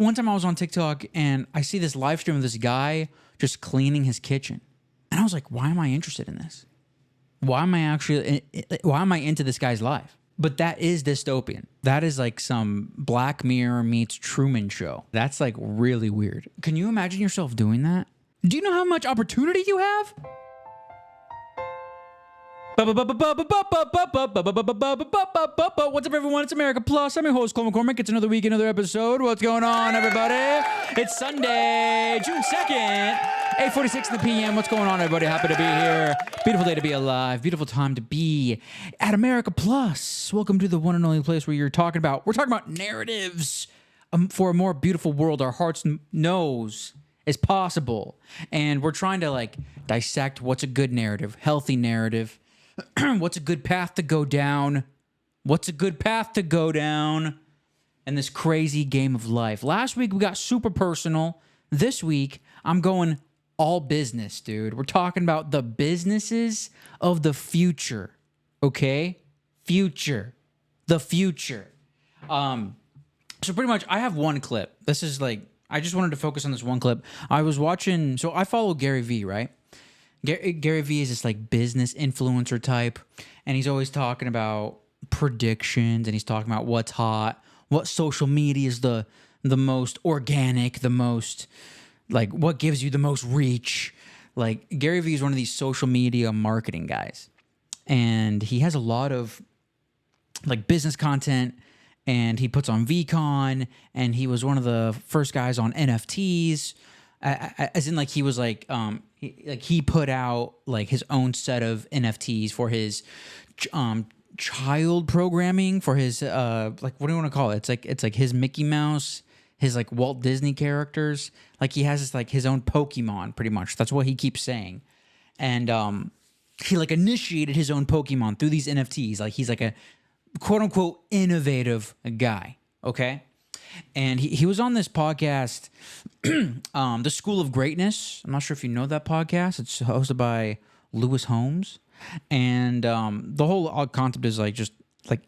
one time I was on TikTok and I see this live stream of this guy just cleaning his kitchen. And I was like, why am I interested in this? Why am I into this guy's life? But that is dystopian. That is like some Black Mirror meets Truman Show. That's like really weird. Can you imagine yourself doing that? Do you know how much opportunity you have? What's up, everyone? It's America Plus. I'm your host, Cole McCormick. It's another week, another episode. What's going on, everybody? It's Sunday, June 2nd, 8:46 in the p.m. What's going on, everybody? Happy to be here. Beautiful day to be alive. Beautiful time to be at America Plus. Welcome to the one and only place where we're talking about narratives for a more beautiful world our hearts knows is possible. And we're trying to like dissect what's a good narrative, healthy narrative. What's a good path to go down? What's a good path to go down in this crazy game of life? Last week, we got super personal. This week, I'm going all business, dude. We're talking about the businesses of the future, okay? The future. So pretty much, I have one clip. This is like, I just wanted to focus on this one clip. I was watching, so I follow Gary Vee, right? Gary Vee is this like business influencer type, and he's always talking about predictions, and he's talking about what's hot, what social media is the most organic, the most like what gives you the most reach. Like Gary Vee is one of these social media marketing guys, and he has a lot of like business content, and he puts on VCon, and he was one of the first guys on NFTs. As in, like, he was like, he put out like his own set of NFTs for his child programming, for his like, what do you want to call it? It's like his Mickey Mouse, his like Walt Disney characters. Like he has this like his own Pokemon, pretty much. That's what he keeps saying, and he like initiated his own Pokemon through these NFTs. Like he's like a quote unquote innovative guy. Okay. And he was on this podcast, The School of Greatness. I'm not sure if you know that podcast. It's hosted by Lewis Holmes. And the whole concept is like just like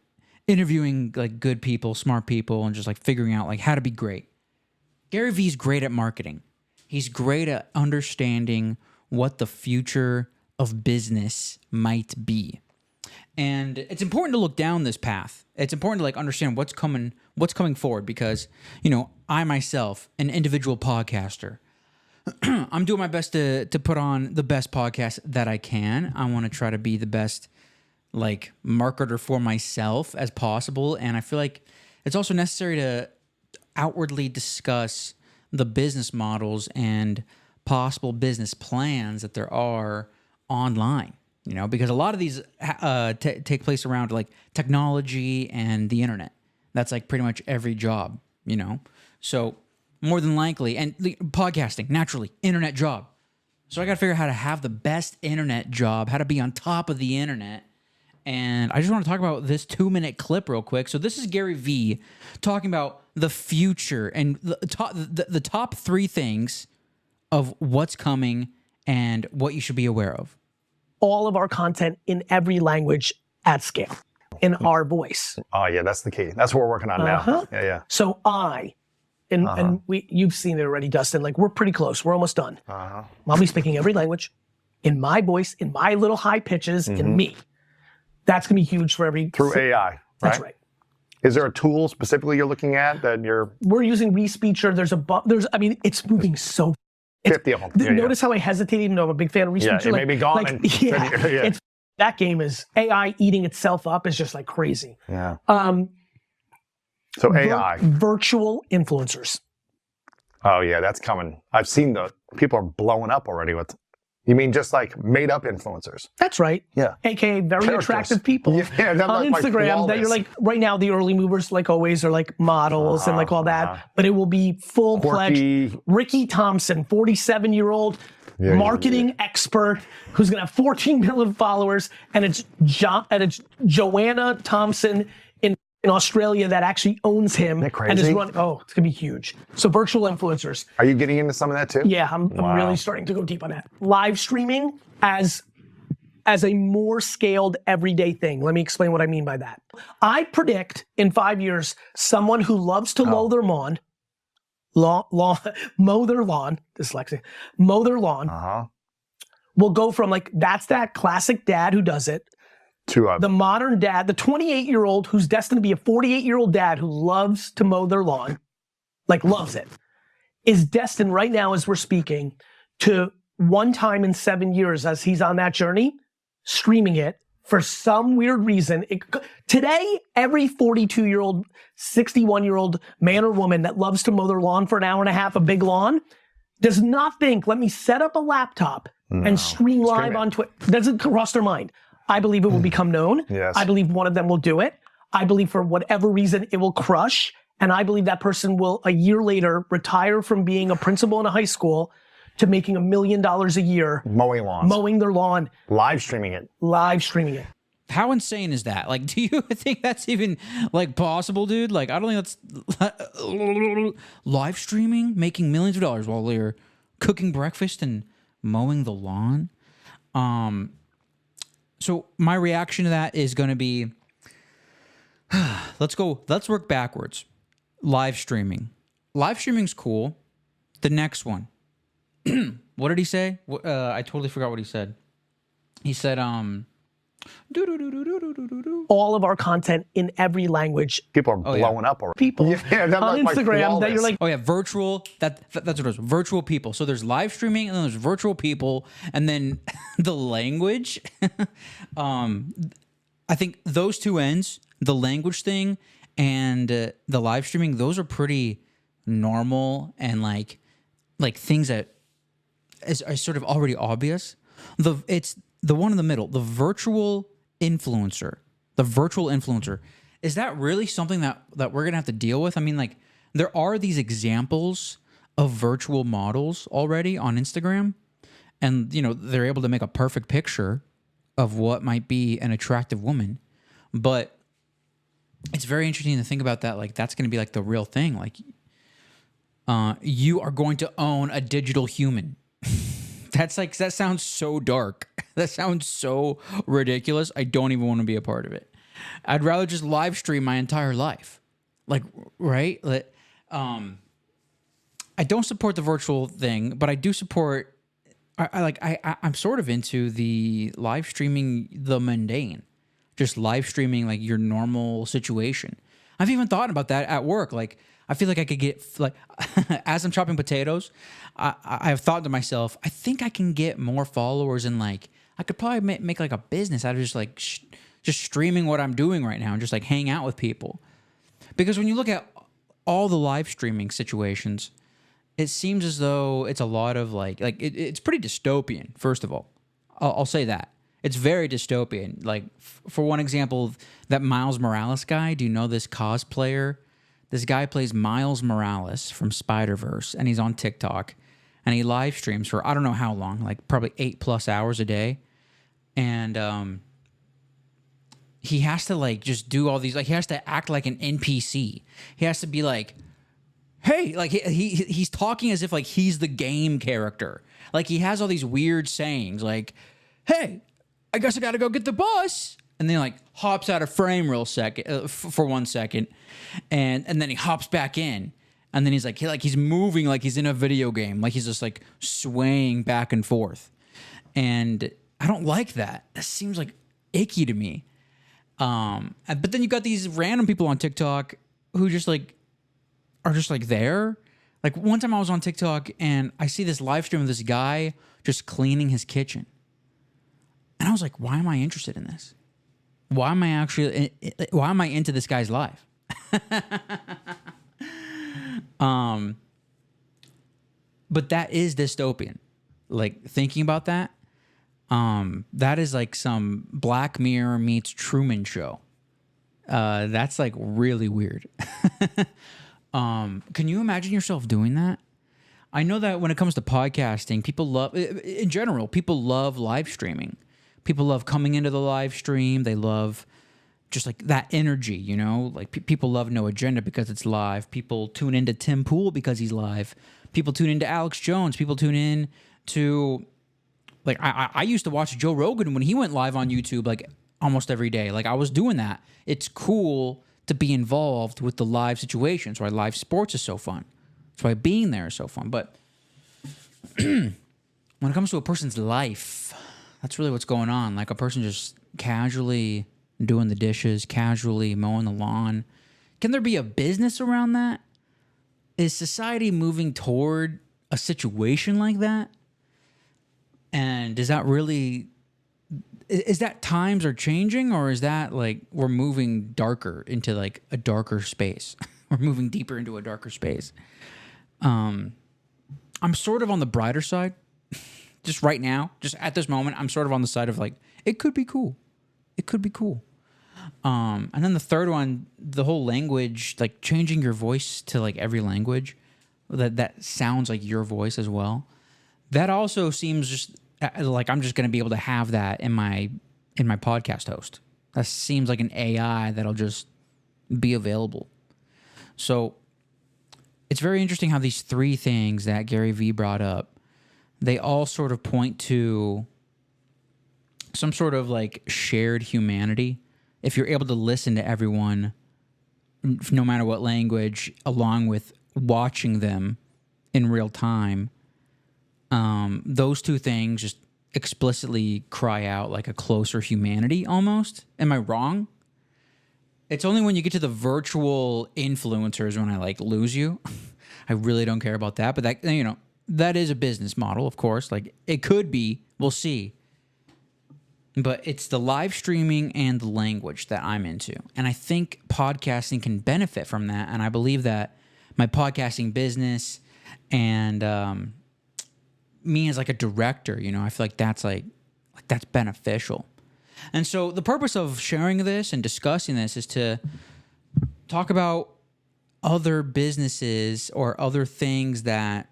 interviewing like good people, smart people, and just like figuring out like how to be great. Gary Vee's great at marketing. He's great at understanding what the future of business might be. And it's important to look down this path. It's important to like understand what's coming forward, because, you know, I myself, an individual podcaster, I'm doing my best to put on the best podcast that I can. I want to try to be the best like marketer for myself as possible. And I feel like it's also necessary to outwardly discuss the business models and possible business plans that there are online. You know, because a lot of these take place around like technology and the internet. That's like pretty much every job, you know. So more than likely, and podcasting, naturally, internet job. So I got to figure out how to have the best internet job, how to be on top of the internet. And I just want to talk about this 2-minute clip real quick. So this is Gary Vee talking about the future and the top 3 things of what's coming and what you should be aware of. All of our content in every language at scale, in our voice. Oh yeah, that's the key. That's what we're working on now. Yeah. So you've seen it already, Dustin, like we're pretty close. We're almost done. I'll be speaking every language in my voice, in my little high pitches, in me. That's gonna be huge for through AI, right? That's right. Is there a tool specifically you're looking at that We're using Respeecher. I mean, it's moving so 50 of them. Notice how I hesitated, even though I'm a big fan of Respeecher. Yeah, it may be gone. It's that game is AI eating itself up is just like crazy. Yeah. So AI. Virtual influencers. Oh yeah, that's coming. I've seen people are blowing up already with. You mean just like made up influencers? That's right. Yeah. AKA very attractive people on Instagram that you're like, right now the early movers like always are like models and like all that, but it will be full-fledged. Ricky Thompson, 47-year-old marketing expert who's gonna have 14 million followers, and it's Joanna Thompson in Australia that actually owns him. Isn't that crazy? And is running. Oh, it's gonna be huge. So virtual influencers. Are you getting into some of that too? Yeah, I'm really starting to go deep on that. Live streaming as a more scaled everyday thing. Let me explain what I mean by that. I predict in 5 years, someone who loves to mow their lawn mow their lawn, dyslexia, mow their lawn, will go from like, that's that classic dad who does it, to the modern dad, the 28-year-old who's destined to be a 48-year-old dad who loves to mow their lawn, like loves it, is destined right now as we're speaking to one time in 7 years as he's on that journey, streaming it for some weird reason. Today, every 42-year-old, 61-year-old man or woman that loves to mow their lawn for an hour and a half, a big lawn, does not think, let me set up a laptop and stream live on Twitch. Doesn't cross their mind. I believe it will become known. Yes. I believe one of them will do it. I believe for whatever reason it will crush. And I believe that person will, a year later, retire from being a principal in a high school to making $1 million a year. Mowing lawns. Mowing their lawn. Live streaming it. Live streaming it. How insane is that? Like, do you think that's even like possible, dude? Like, I don't think that's live streaming, making millions of dollars while they're cooking breakfast and mowing the lawn. So my reaction to that is going to be, let's work backwards. Live streaming. Live streaming's cool. The next one. What did he say? I totally forgot what he said. He said, all of our content in every language. People are blowing up already. People on Instagram that you're like, oh yeah, virtual. That's what it was. Virtual people. So there's live streaming, and then there's virtual people, and then the language. I think those two ends, the language thing and the live streaming, those are pretty normal and like things that are sort of already obvious. It's the one in the middle, the virtual influencer. The virtual influencer. Is that really something that we're gonna have to deal with? I mean, like, there are these examples of virtual models already on Instagram, and you know, they're able to make a perfect picture of what might be an attractive woman. But it's very interesting to think about that. Like, that's gonna be like the real thing. Like, you are going to own a digital human. That sounds so dark. That sounds so ridiculous. I don't even want to be a part of it. I'd rather just live stream my entire life. Like, right? I don't support the virtual thing, but I do support, I'm sort of into the live streaming the mundane. Just live streaming like your normal situation. I've even thought about that at work. Like, I feel like I could get, like, as I'm chopping potatoes, I've thought to myself, I think I can get more followers and, like, I could probably make like, a business out of just, like, just streaming what I'm doing right now and just, like, hang out with people. Because when you look at all the live streaming situations, it seems as though it's a lot of, it's pretty dystopian, first of all. I'll say that. It's very dystopian. Like, for one example, that Miles Morales guy, do you know this cosplayer? This guy plays Miles Morales from Spider-Verse, and he's on TikTok, and he live streams for I don't know how long, like probably 8+ hours a day, and he has to like just do all these, like he has to act like an NPC. He has to be like, hey, like he's talking as if like he's the game character. Like he has all these weird sayings, like, hey, I guess I gotta go get the bus. And then like hops out of frame for 1 second, and then he hops back in, and then he's moving like he's in a video game, like he's just like swaying back and forth, and I don't like that. That seems like icky to me. But then you got these random people on TikTok who just like are just like there. Like one time I was on TikTok and I see this live stream of this guy just cleaning his kitchen, and I was like, why am I interested in this? Why am I into this guy's life? But that is dystopian. Like thinking about that, that is like some Black Mirror meets Truman Show. That's like really weird. Can you imagine yourself doing that? I know that when it comes to podcasting, people love live streaming. People love coming into the live stream. They love just like that energy, you know? Like people love No Agenda because it's live. People tune into Tim Pool because he's live. People tune into Alex Jones. People tune in to, like, I used to watch Joe Rogan when he went live on YouTube like almost every day. Like I was doing that. It's cool to be involved with the live situation. That's why live sports is so fun. That's why being there is so fun. But when it comes to a person's life, that's really what's going on. Like a person just casually doing the dishes, casually mowing the lawn. Can there be a business around that? Is society moving toward a situation like that? And is that really, is that times are changing, or is that like we're moving darker into like a darker space? We're moving deeper into a darker space. I'm sort of on the brighter side. Just right now, just at this moment, I'm sort of on the side of like, it could be cool. It could be cool. And then the third one, the whole language, like changing your voice to like every language that sounds like your voice as well. That also seems just like I'm just going to be able to have that in my podcast host. That seems like an AI that'll just be available. So it's very interesting how these three things that Gary Vee brought up, they all sort of point to some sort of like shared humanity. If you're able to listen to everyone, no matter what language, along with watching them in real time, those two things just explicitly cry out like a closer humanity almost. Am I wrong? It's only when you get to the virtual influencers when I like lose you. I really don't care about that, but that, you know, that is a business model, of course. Like it could be, we'll see. But it's the live streaming and the language that I'm into. And I think podcasting can benefit from that. And I believe that my podcasting business and me as like a director, you know, I feel like that's that's beneficial. And so the purpose of sharing this and discussing this is to talk about other businesses or other things that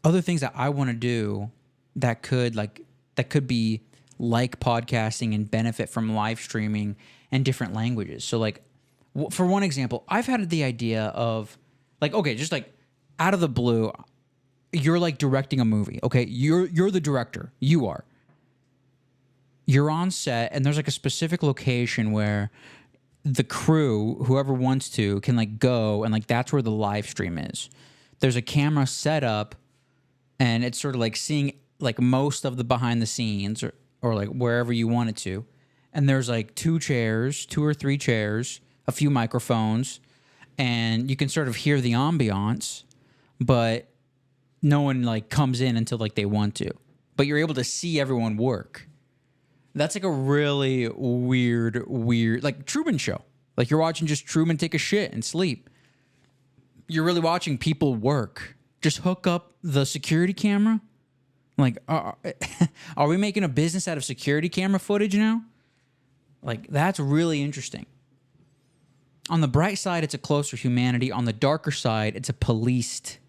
I want to do that could be like podcasting and benefit from live streaming and different languages. So like for one example, I've had the idea of like, okay, just like out of the blue, you're like directing a movie. Okay. You're the director. You're on set and there's like a specific location where the crew, whoever wants to, can like go and like that's where the live stream is. There's a camera set up and it's sort of like seeing like most of the behind the scenes or like wherever you want it to. And there's like 2 or 3 chairs, a few microphones, and you can sort of hear the ambiance, but no one like comes in until like they want to. But you're able to see everyone work. That's like a really weird, like Truman Show. Like you're watching just Truman take a shit and sleep. You're really watching people work. Just hook up the security camera. Like, are we making a business out of security camera footage now? Like, that's really interesting. On the bright side, it's a closer humanity. On the darker side, it's a policed,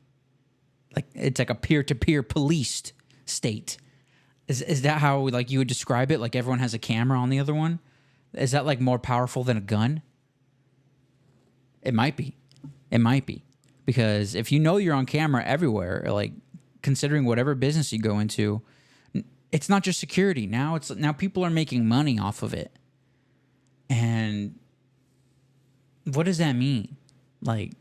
like, it's like a peer-to-peer policed state. Is that how like you would describe it? Like everyone has a camera on the other one? Is that like more powerful than a gun? It might be. It might be. Because if you know you're on camera everywhere, like considering whatever business you go into, it's not just security. Now people are making money off of it. And what does that mean? Like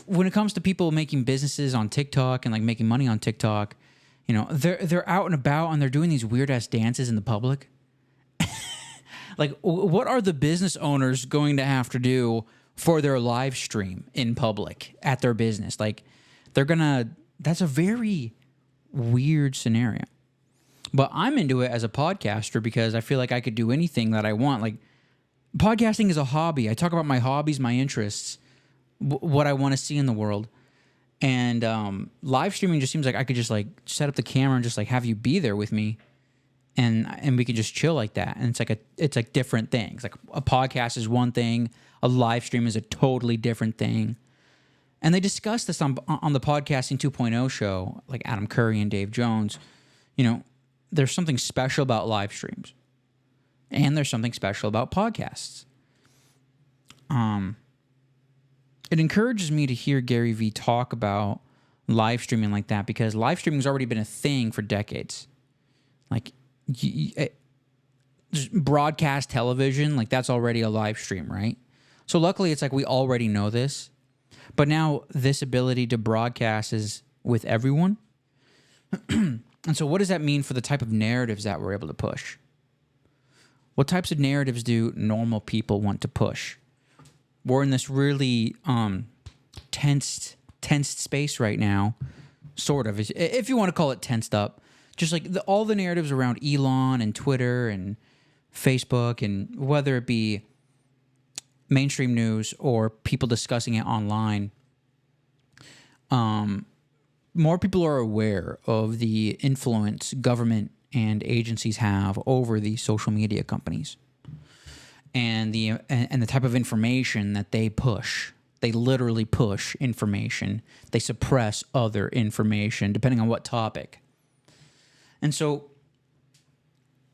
when it comes to people making businesses on TikTok and like making money on TikTok, you know, they're out and about and they're doing these weird ass dances in the public. Like, what are the business owners going to have to do for their live stream in public at their business? Like, that's a very weird scenario. But I'm into it as a podcaster because I feel like I could do anything that I want. Like, podcasting is a hobby. I talk about my hobbies, my interests, what I want to see in the world. And live streaming just seems like I could just like set up the camera and just like have you be there with me, and we could just chill like that. And it's like different things. Like a podcast is one thing, a live stream is a totally different thing. And they discussed this on the Podcasting 2.0 show, like Adam Curry and Dave Jones. You know, there's something special about live streams, and there's something special about podcasts. It encourages me to hear Gary Vee talk about live streaming like that because live streaming has already been a thing for decades. Like broadcast television, like that's already a live stream, right? So luckily it's like we already know this. But now this ability to broadcast is with everyone. And so what does that mean for the type of narratives that we're able to push? What types of narratives do normal people want to push? We're in this really tensed space right now, sort of, if you want to call it tensed up. Just like all the narratives around Elon and Twitter and Facebook, and whether it be mainstream news or people discussing it online, more people are aware of the influence government and agencies have over these social media companies, and the type of information that they push. They literally push information. They suppress other information depending on what topic. And so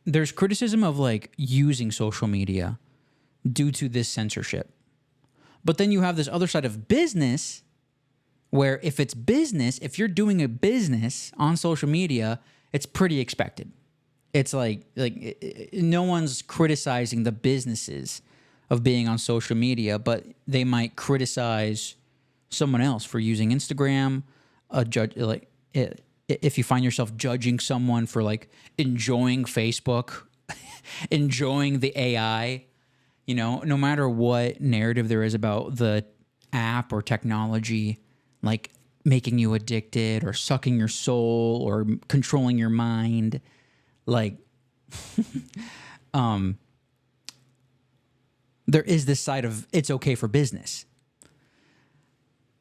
there's criticism of like using social media due to this censorship. But then you have this other side of business where if it's business, if you're doing a business on social media, it's pretty expected. It's like no one's criticizing the businesses of being on social media, but they might criticize someone else for using Instagram, if you find yourself judging someone for like enjoying Facebook, enjoying the AI, you know, no matter what narrative there is about the app or technology, like making you addicted or sucking your soul or controlling your mind, like, there is this side of it's okay for business.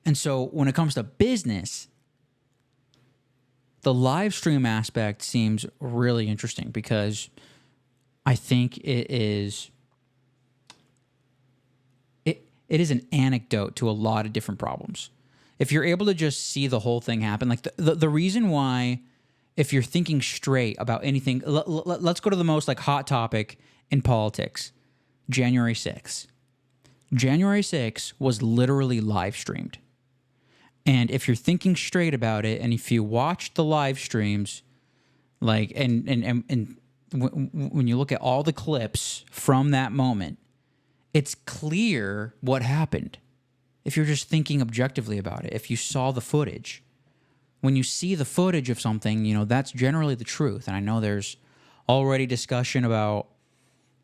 And so when it comes to business, the live stream aspect seems really interesting because I think it is an antidote to a lot of different problems. If you're able to just see the whole thing happen, like the reason why, if you're thinking straight about anything, let's go to the most like hot topic in politics, January 6th. January 6th was literally live streamed. And if you're thinking straight about it, and if you watch the live streams, like, and when you look at all the clips from that moment, it's clear what happened. If you're just thinking objectively about it, if you saw the footage, when you see the footage of something, you know, that's generally the truth. And I know there's already discussion about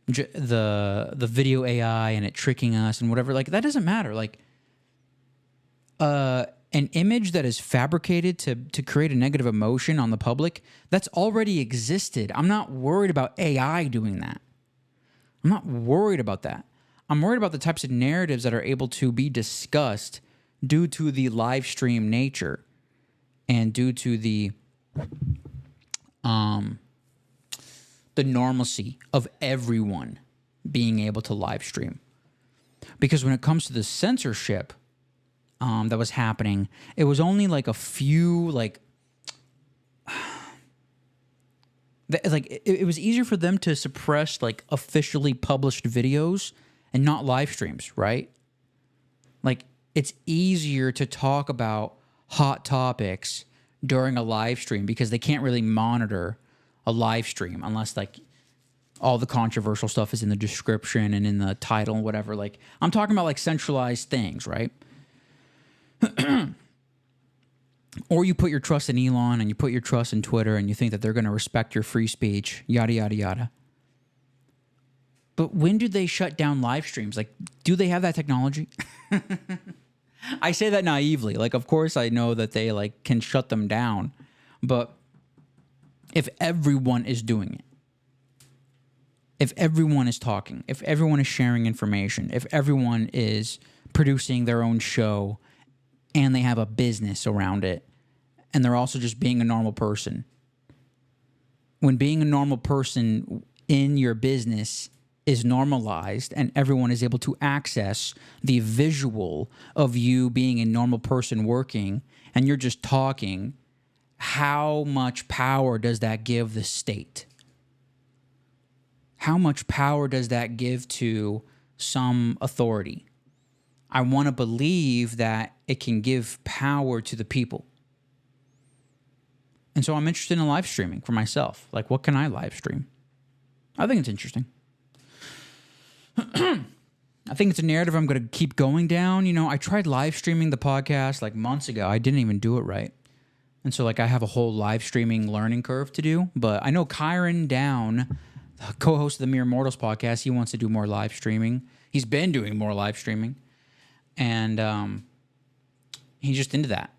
the video AI and it tricking us and whatever. Like, that doesn't matter. Like, an image that is fabricated to create a negative emotion on the public, that's already existed. I'm not worried about AI doing that. I'm not worried about that. I'm worried about the types of narratives that are able to be discussed due to the live stream nature and due to the normalcy of everyone being able to live stream. Because when it comes to the censorship that was happening, it was only like a few, like it was easier for them to suppress like officially published videos and not live streams, right? Like, it's easier to talk about hot topics during a live stream because they can't really monitor a live stream unless like all the controversial stuff is in the description and in the title and whatever. Like, I'm talking about like centralized things, right? Or you put your trust in Elon and you put your trust in Twitter and you think that they're going to respect your free speech, yada, yada, yada. But when do they shut down live streams? Like, do they have that technology? I say that naively. Like, of course I know that they like can shut them down. But if everyone is doing it, if everyone is talking, if everyone is sharing information, if everyone is producing their own show and they have a business around it, and they're also just being a normal person. When being a normal person in your business is normalized and everyone is able to access the visual of you being a normal person working and you're just talking, how much power does that give the state? How much power does that give to some authority? I want to believe that it can give power to the people. And so I'm interested in live streaming for myself. Like, what can I live stream? I think it's interesting. I think it's a narrative I'm going to keep going down. You know, I tried live streaming the podcast like months ago. I didn't even do it right. And so like I have a whole live streaming learning curve to do. But I know Kyron Down, the co-host of the Mere Mortals podcast, he wants to do more live streaming. He's been doing more live streaming. And he's just into that.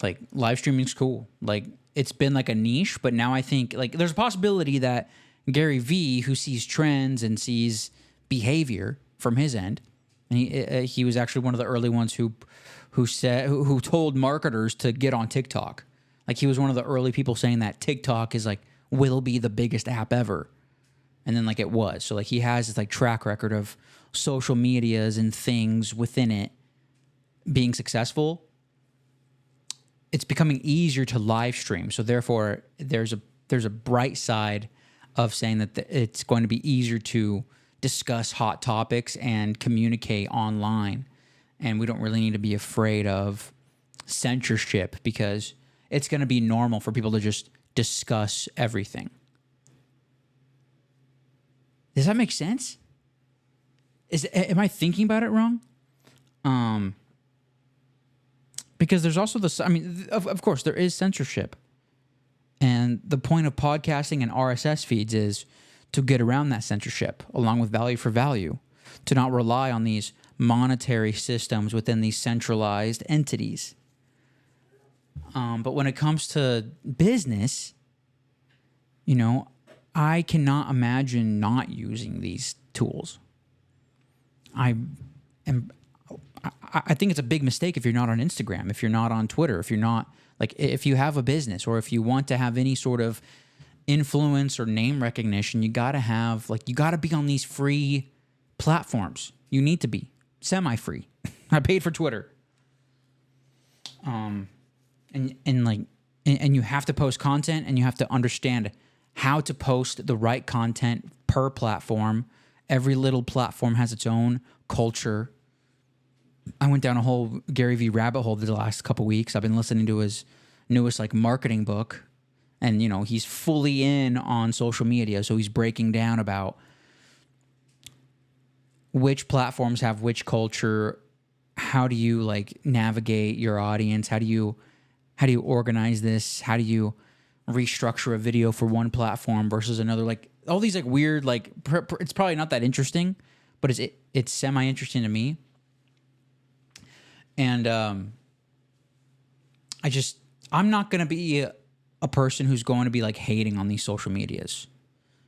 Like live streaming's cool. Like it's been like a niche, but now I think like there's a possibility that Gary Vee, who sees trends and sees behavior from his end, and he was actually one of the early ones who told marketers to get on TikTok. Like he was one of the early people saying that TikTok is like will be the biggest app ever, and then like it was. So like he has this like track record of social medias and things within it being successful. It's becoming easier to live stream, so therefore there's a bright side of saying that it's going to be easier to discuss hot topics and communicate online. And we don't really need to be afraid of censorship because it's going to be normal for people to just discuss everything. Does that make sense? Am I thinking about it wrong? Because there's also of course there is censorship. And the point of podcasting and RSS feeds is to get around that censorship, along with value for value, to not rely on these monetary systems within these centralized entities. But when it comes to business, you know, I cannot imagine not using these tools. I think it's a big mistake if you're not on Instagram, if you're not on Twitter, if you're not, like, if you have a business or if you want to have any sort of influence or name recognition, you got to be on these free platforms. You need to be semi-free. I paid for Twitter. And you have to post content, and you have to understand how to post the right content per platform. Every little platform has its own culture. I went down a whole Gary Vee rabbit hole the last couple weeks. I've been listening to his newest like marketing book, and you know, he's fully in on social media, so he's breaking down about which platforms have which culture, how do you like navigate your audience, how do you organize this, how do you restructure a video for one platform versus another, like all these like weird like it's probably not that interesting, but it's semi interesting to me. And I'm not going to be a person who's going to be like hating on these social medias.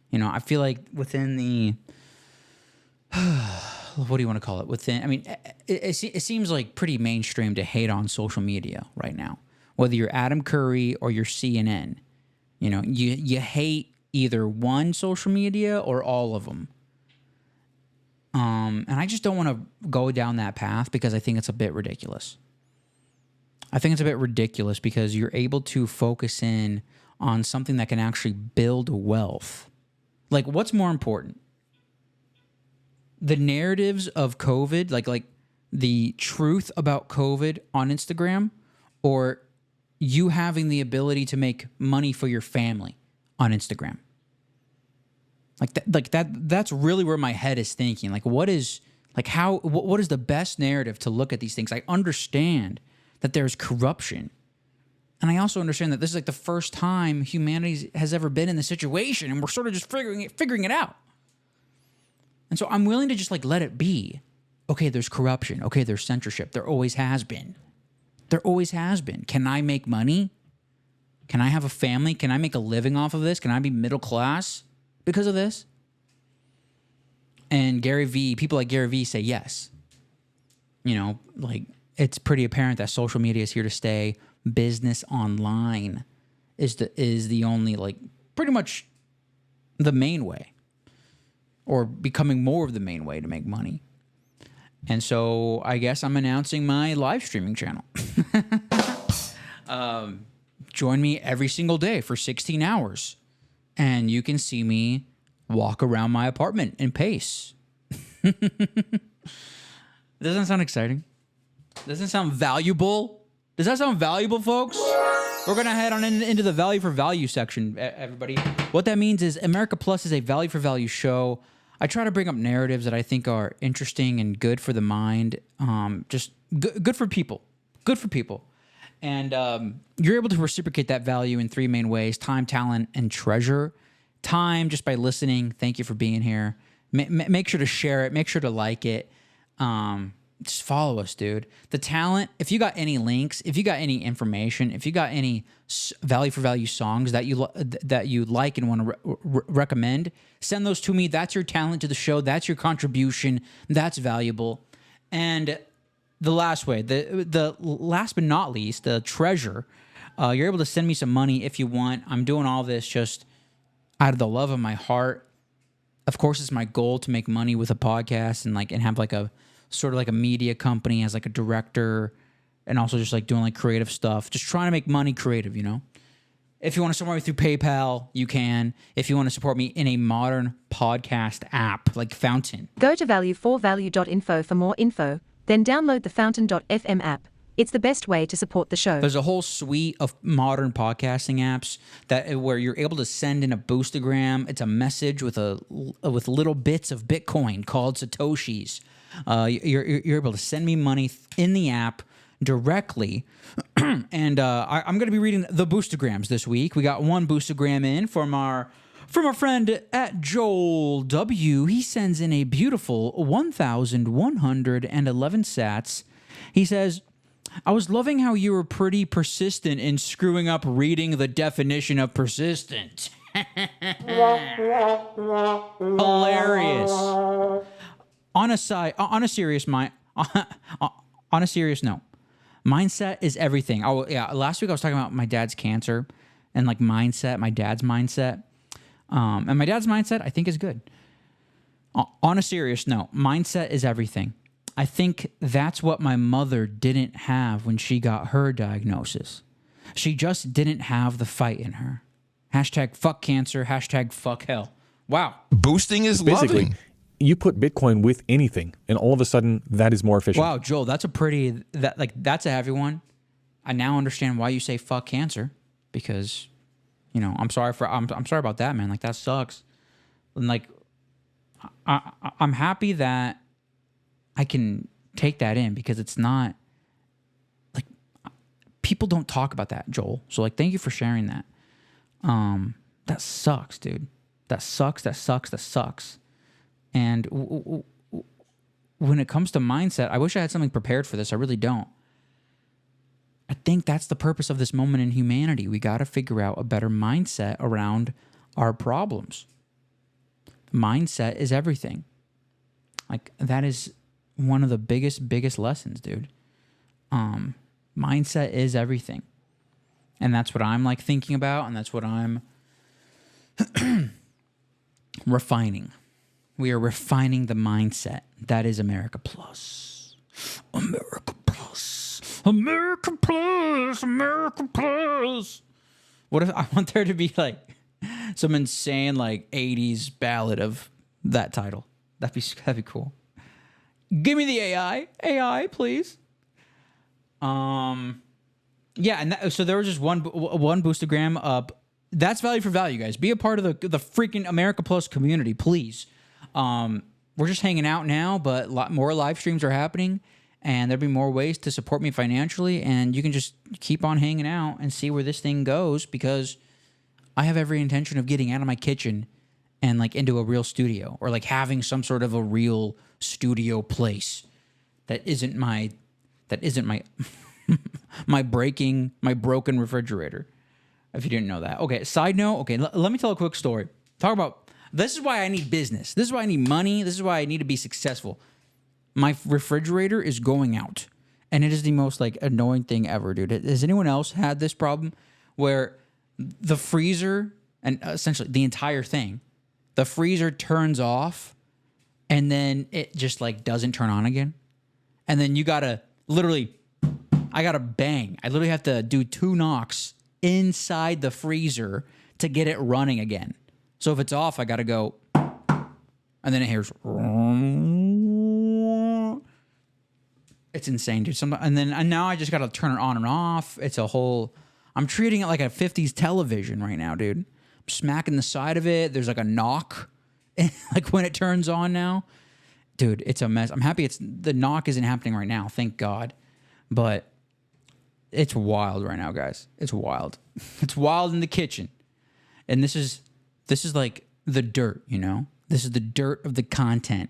You know, I feel like within the, what do you want to call it? It seems like pretty mainstream to hate on social media right now. Whether you're Adam Curry or you're CNN, you know, you hate either one social media or all of them. And I just don't want to go down that path because I think it's a bit ridiculous. I think it's a bit ridiculous because you're able to focus in on something that can actually build wealth. Like, what's more important? The narratives of COVID, like the truth about COVID on Instagram, or you having the ability to make money for your family on Instagram? That's really where my head is thinking. Like, what is the best narrative to look at these things? I understand that there's corruption. And I also understand that this is like the first time humanity has ever been in this situation, and we're sort of just figuring it out. And so I'm willing to just like let it be. Okay, there's corruption. Okay, there's censorship. There always has been. There always has been. Can I make money? Can I have a family? Can I make a living off of this? Can I be middle class because of this? And people like Gary Vee say yes. You know, like it's pretty apparent that social media is here to stay. Business online is the only, like, pretty much the main way, or becoming more of the main way to make money. And so I guess I'm announcing my live streaming channel. Join me every single day for 16 hours. And you can see me walk around my apartment and pace. Doesn't that sound exciting? Doesn't it sound valuable? Does that sound valuable, folks? We're going to head on into the value for value section, everybody. What that means is America Plus is a value for value show. I try to bring up narratives that I think are interesting and good for the mind, just good for people, And you're able to reciprocate that value in three main ways: time, talent, and treasure. Time, just by listening. Thank you for being here. Make sure to share it. Make sure to like it. Just follow us, dude. The talent, if you got any links, if you got any information, if you got any value for value songs that you like and want to recommend, send those to me. That's your talent to the show. That's your contribution. That's valuable. And the last way, the last but not least, the treasure, you're able to send me some money if you want. I'm doing all this just out of the love of my heart. Of course, it's my goal to make money with a podcast and have like a sort of like a media company as like a director, and also just like doing like creative stuff, just trying to make money creative, you know? If you want to support me through PayPal, you can. If you want to support me in a modern podcast app like Fountain. Go to value4value.info for more info, then download the Fountain.fm app. It's the best way to support the show. There's a whole suite of modern podcasting apps where you're able to send in a boostagram. It's a message with little bits of Bitcoin called Satoshis. You're able to send me money in the app directly. And I'm going to be reading the boostagrams this week. We got one boostagram in from our friend at Joel W. He sends in a beautiful 1,111 sats. He says, I was loving how you were pretty persistent in screwing up reading the definition of persistent. Hilarious. On a serious note, mindset is everything. Oh yeah, last week I was talking about my dad's cancer and like mindset, my dad's mindset. And my dad's mindset I think is good. On a serious note, mindset is everything. I think that's what my mother didn't have when she got her diagnosis. She just didn't have the fight in her. Hashtag fuck cancer, hashtag fuck hell. Wow. Boosting is basically loving. You put Bitcoin with anything, and all of a sudden, that is more efficient. Wow, Joel, that's a heavy one. I now understand why you say fuck cancer, because, you know, I'm sorry about that, man. Like, that sucks. And like, I'm happy that I can take that in, because it's not like people don't talk about that, Joel. So like, thank you for sharing that. That sucks, dude. That sucks. And when it comes to mindset, I wish I had something prepared for this. I really don't. I think that's the purpose of this moment in humanity. We got to figure out a better mindset around our problems. Mindset is everything. Like, that is one of the biggest lessons, dude. Mindset is everything. And that's what I'm like thinking about, and that's what I'm refining. We are refining the mindset. That is America Plus. America Plus. America Plus. America Plus. What if I want there to be like some insane like 80s ballad of that title? That'd be cool. Give me the AI, please. Yeah, and so there was just one boostagram up. That's value for value, guys. Be a part of the freaking America Plus community, please. We're just hanging out now, but more live streams are happening, and there'll be more ways to support me financially, and you can just keep on hanging out and see where this thing goes, because I have every intention of getting out of my kitchen and like into a real studio, or like having some sort of a real studio place that isn't my my broken refrigerator. If you didn't know that. Okay, side note. Okay, let me tell a quick story. Talk about, this is why I need business. This is why I need money. This is why I need to be successful. My refrigerator is going out, and it is the most like annoying thing ever, dude. Has anyone else had this problem where the freezer, and essentially the entire thing, the freezer turns off and then it just like doesn't turn on again? And then you gotta I gotta bang. I literally have to do 2 knocks inside the freezer to get it running again. So if it's off, I gotta go, and then it hears, it's insane, dude. And now I just gotta turn it on and off. It's a whole, I'm treating it like a 50s television right now, dude. I'm smacking the side of it. There's like a knock like when it turns on now, dude, it's a mess. I'm happy the knock isn't happening right now, thank God. But it's wild right now, guys. It's wild. It's wild in the kitchen. And this is like the dirt, you know? This is the dirt of the content.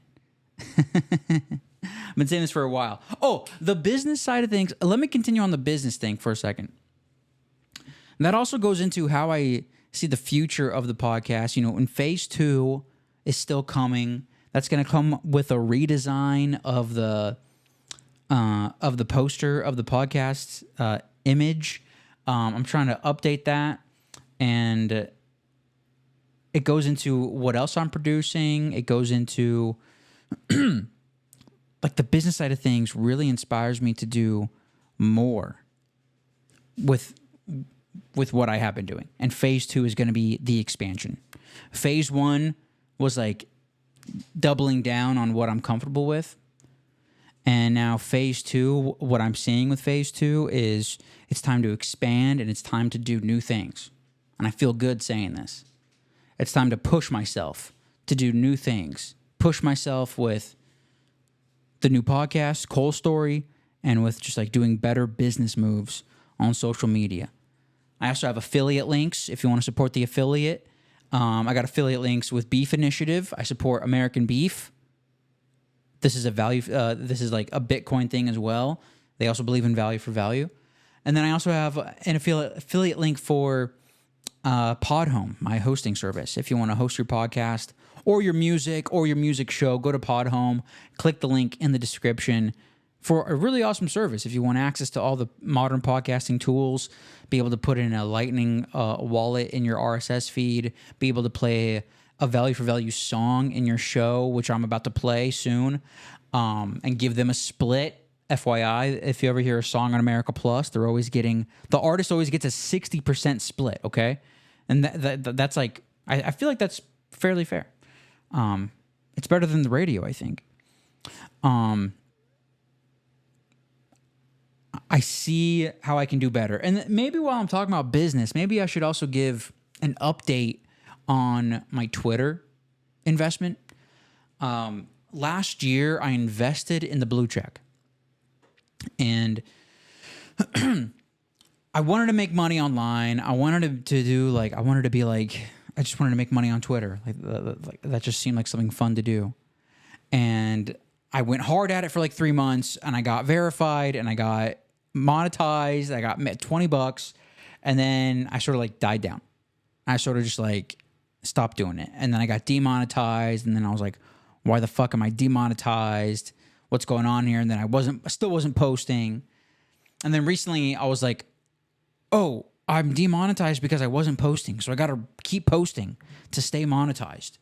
I've been saying this for a while. Oh, the business side of things. Let me continue on the business thing for a second. And that also goes into how I see the future of the podcast. You know, when phase 2 is still coming, that's going to come with a redesign of the poster of the podcast image. I'm trying to update that, and it goes into what else I'm producing. It goes into like the business side of things really inspires me to do more with what I have been doing. And phase 2 is going to be the expansion. Phase 1 was like doubling down on what I'm comfortable with. And now phase 2, what I'm seeing with phase 2 is it's time to expand and it's time to do new things. And I feel good saying this. It's time to push myself to do new things. Push myself with the new podcast, Cole Story, and with just like doing better business moves on social media. I also have affiliate links if you want to support the affiliate. I got affiliate links with Beef Initiative. I support American beef. This is a value. This is like a Bitcoin thing as well. They also believe in value for value. And then I also have an affiliate link for Podhome, my hosting service. If you want to host your podcast or your music show, go to Podhome, click the link in the description for a really awesome service. If you want access to all the modern podcasting tools, be able to put in a Lightning wallet in your RSS feed, be able to play a value for value song in your show, which I'm about to play soon, and give them a split. FYI, if you ever hear a song on America Plus, the artist always gets a 60% split, okay? And that's like, I feel like that's fairly fair. It's better than the radio, I think. I see how I can do better. And maybe while I'm talking about business, maybe I should also give an update on my Twitter investment. Last year, I invested in the blue check. And I wanted to make money online. I wanted to I just wanted to make money on Twitter. Like that just seemed like something fun to do. And I went hard at it for like 3 months, and I got verified, and I got monetized. I got $20, and then I sort of like died down. I sort of just like stopped doing it. And then I got demonetized, and then I was like, why the fuck am I demonetized? What's going on here? And then I still wasn't posting. And then recently I was like, oh, I'm demonetized because I wasn't posting. So I got to keep posting to stay monetized.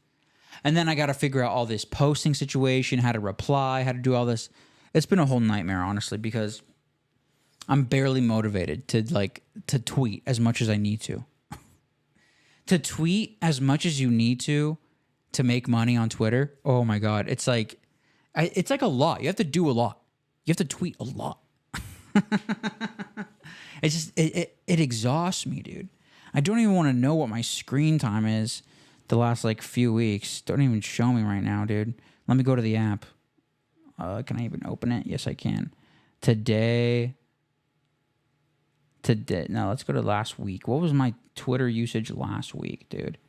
And then I got to figure out all this posting situation, how to reply, how to do all this. It's been a whole nightmare, honestly, because I'm barely motivated to tweet as much as I need to. To tweet as much as you need to make money on Twitter. Oh my God. It's like a lot. You have to do a lot. You have to tweet a lot. It's just, it exhausts me, dude. I don't even want to know what my screen time is the last like few weeks. Don't even show me right now, dude. Let me go to the app. Can I even open it? Yes, I can. Today, no, let's go to last week. What was my Twitter usage last week, dude?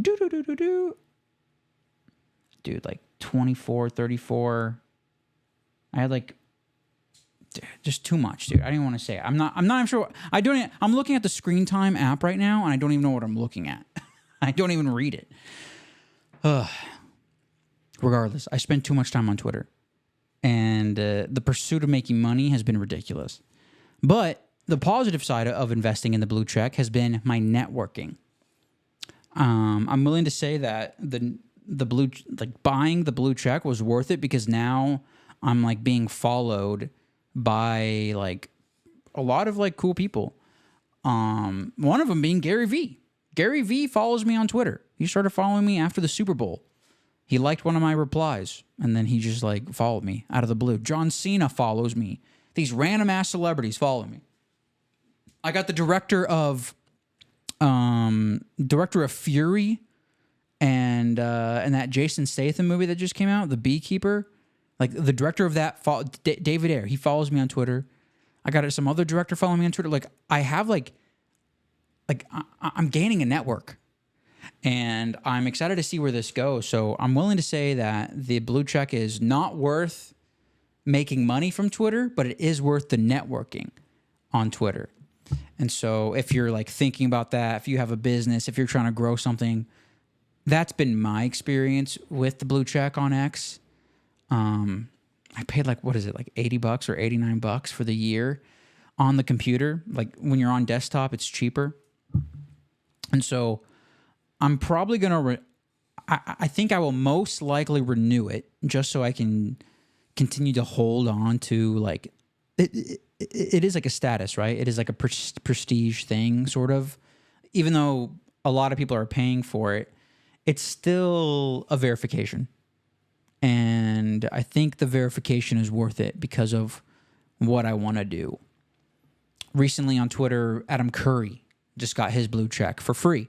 Dude, like 24, 34. I had like just too much, dude. I didn't want to say it. I'm not even sure. I'm looking at the screen time app right now, and I don't even know what I'm looking at. I don't even read it. Regardless, I spend too much time on Twitter, and the pursuit of making money has been ridiculous. But the positive side of investing in the blue check has been my networking. I'm willing to say that buying the blue check was worth it, because now I'm like being followed by like a lot of like cool people. One of them being Gary V. Gary V follows me on Twitter. He started following me after the Super Bowl. He liked one of my replies, and then he just like followed me out of the blue. John Cena follows me. These random ass celebrities follow me. I got the director of Fury and that Jason Statham movie that just came out, The Beekeeper. Like the director of that, David Ayer, he follows me on Twitter. I got some other director following me on Twitter. Like I have I'm gaining a network, and I'm excited to see where this goes. So I'm willing to say that the blue check is not worth making money from Twitter, but it is worth the networking on Twitter. And so if you're like thinking about that, if you have a business, if you're trying to grow something, that's been my experience with the blue check on X. I paid like, what is it, like $80 or $89 for the year on the computer. Like when you're on desktop, it's cheaper. And so I'm probably going to, I think I will most likely renew it just so I can continue to hold on to like, it is like a status, right? It is like a prestige thing sort of, even though a lot of people are paying for it, it's still a verification. And I think the verification is worth it because of what I want to do. Recently on Twitter, Adam Curry just got his blue check for free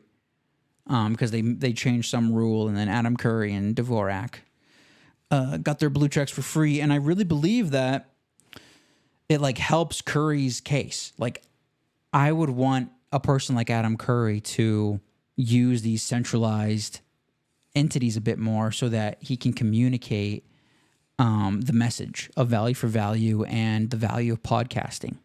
because they changed some rule, and then Adam Curry and Dvorak got their blue checks for free. And I really believe that it like helps Curry's case. Like I would want a person like Adam Curry to use these centralized entities a bit more so that he can communicate the message of value for value and the value of podcasting.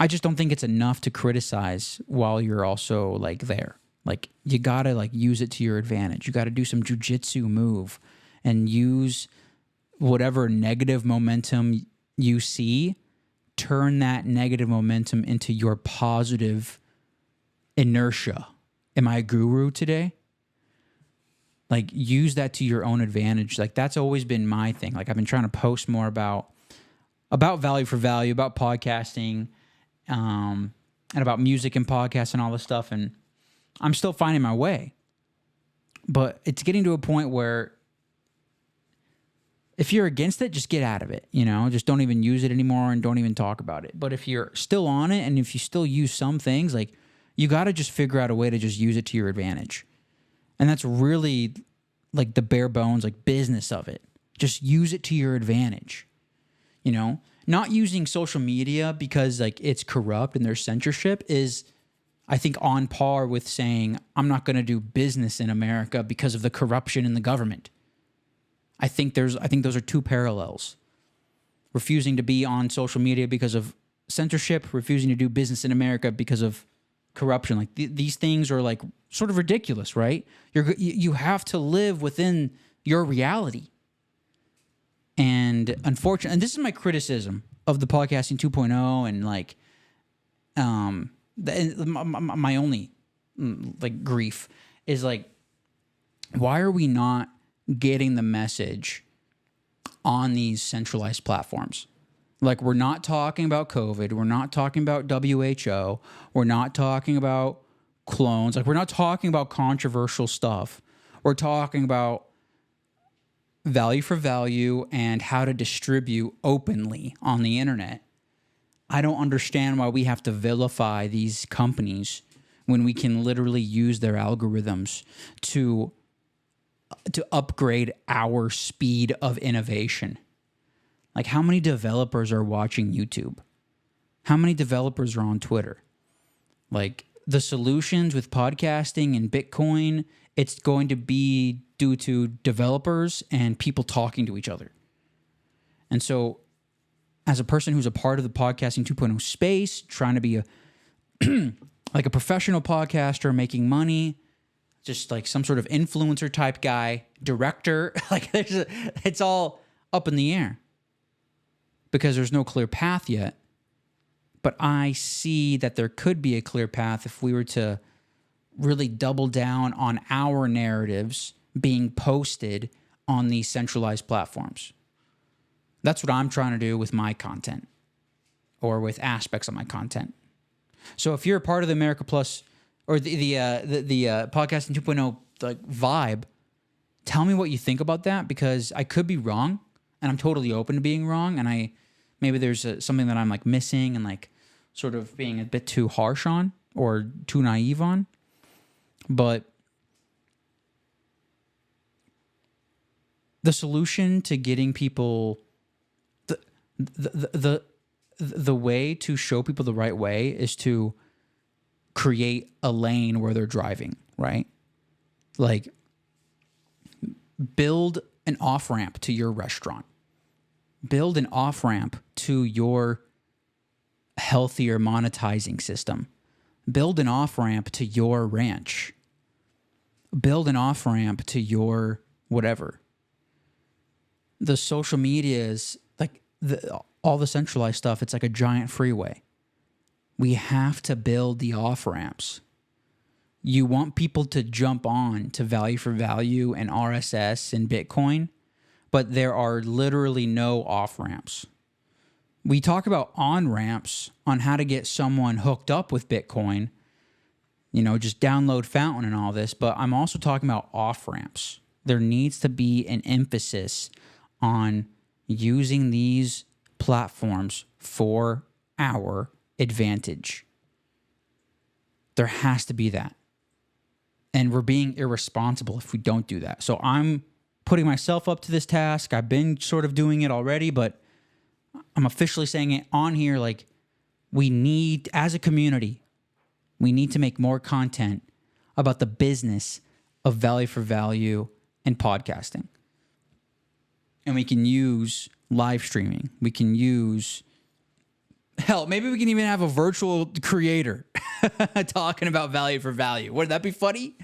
I just don't think it's enough to criticize while you're also like there. Like you gotta like use it to your advantage. You gotta do some jujitsu move and use whatever negative momentum you see, turn that negative momentum into your positive inertia. Am I a guru today? Like use that to your own advantage. Like that's always been my thing. Like I've been trying to post more about value for value, about podcasting, and about music and podcasts and all this stuff. And I'm still finding my way, but it's getting to a point where if you're against it, just get out of it, you know, just don't even use it anymore and don't even talk about it. But if you're still on it and if you still use some things, like you got to just figure out a way to just use it to your advantage. And that's really like the bare bones, like business of it. Just use it to your advantage, you know, not using social media because like it's corrupt and there's censorship is, I think, on par with saying, I'm not going to do business in America because of the corruption in the government. I think those are two parallels. Refusing to be on social media because of censorship, refusing to do business in America because of corruption. Like these things are like sort of ridiculous, right? You have to live within your reality. And unfortunately, and this is my criticism of the podcasting 2.0 and like my only like grief is like, why are we not getting the message on these centralized platforms? Like we're not talking about COVID. We're not talking about WHO. We're not talking about clones. Like we're not talking about controversial stuff. We're talking about value for value and how to distribute openly on the internet. I don't understand why we have to vilify these companies when we can literally use their algorithms to upgrade our speed of innovation. Like how many developers are watching YouTube? How many developers are on Twitter? Like the solutions with podcasting and Bitcoin, it's going to be due to developers and people talking to each other. And so as a person who's a part of the podcasting 2.0 space, trying to be like a professional podcaster, making money, just like some sort of influencer type guy, director, like it's all up in the air because there's no clear path yet. But I see that there could be a clear path if we were to really double down on our narratives being posted on these centralized platforms. That's what I'm trying to do with my content or with aspects of my content. So if you're a part of the AmericaPlus or the podcasting 2.0 like vibe, tell me what you think about that, because I could be wrong and I'm totally open to being wrong. And maybe there's something that I'm like missing and like sort of being a bit too harsh on, or too naive on. But the solution to getting people, the way to show people the right way is to create a lane where they're driving, right? Like, build an off-ramp to your restaurant. Build an off-ramp to your healthier monetizing system. Build an off-ramp to your ranch. Build an off-ramp to your whatever. The social media is like all the centralized stuff. It's like a giant freeway. We have to build the off-ramps. You want people to jump on to value for value and RSS and Bitcoin, but there are literally no off-ramps. We talk about on-ramps on how to get someone hooked up with Bitcoin, you know, just download Fountain and all this, but I'm also talking about off-ramps. There needs to be an emphasis on using these platforms for our advantage. There has to be that. And we're being irresponsible if we don't do that. So I'm putting myself up to this task. I've been sort of doing it already, but I'm officially saying it on here. Like, we need, as a community, we need to make more content about the business of value for value and podcasting. And we can use live streaming. We can use, hell, maybe we can even have a virtual creator talking about value for value. Wouldn't that be funny?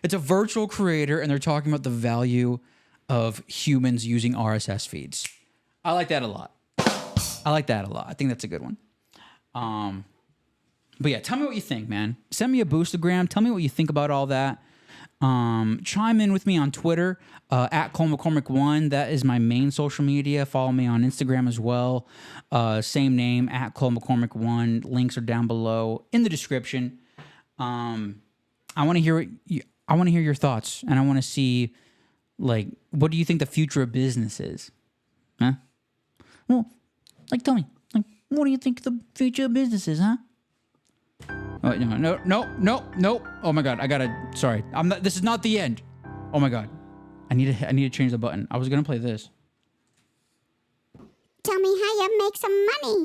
It's a virtual creator and they're talking about the value of humans using RSS feeds. I like that a lot. I think that's a good one. But yeah, tell me what you think, man. Send me a Boostagram. Tell me what you think about all that. Chime in with me on Twitter, at Cole McCormick1. That is my main social media. Follow me on Instagram as well. Same name, at Cole McCormick1. Links are down below in the description. I want to hear your thoughts, and I want to see, like, what do you think the future of business is? Huh? Well, like, tell me, like, what do you think the future of business is, huh? Oh, no. Oh my God, sorry. This is not the end. Oh my God. I need to change the button. I was gonna play this. Tell me how you make some money.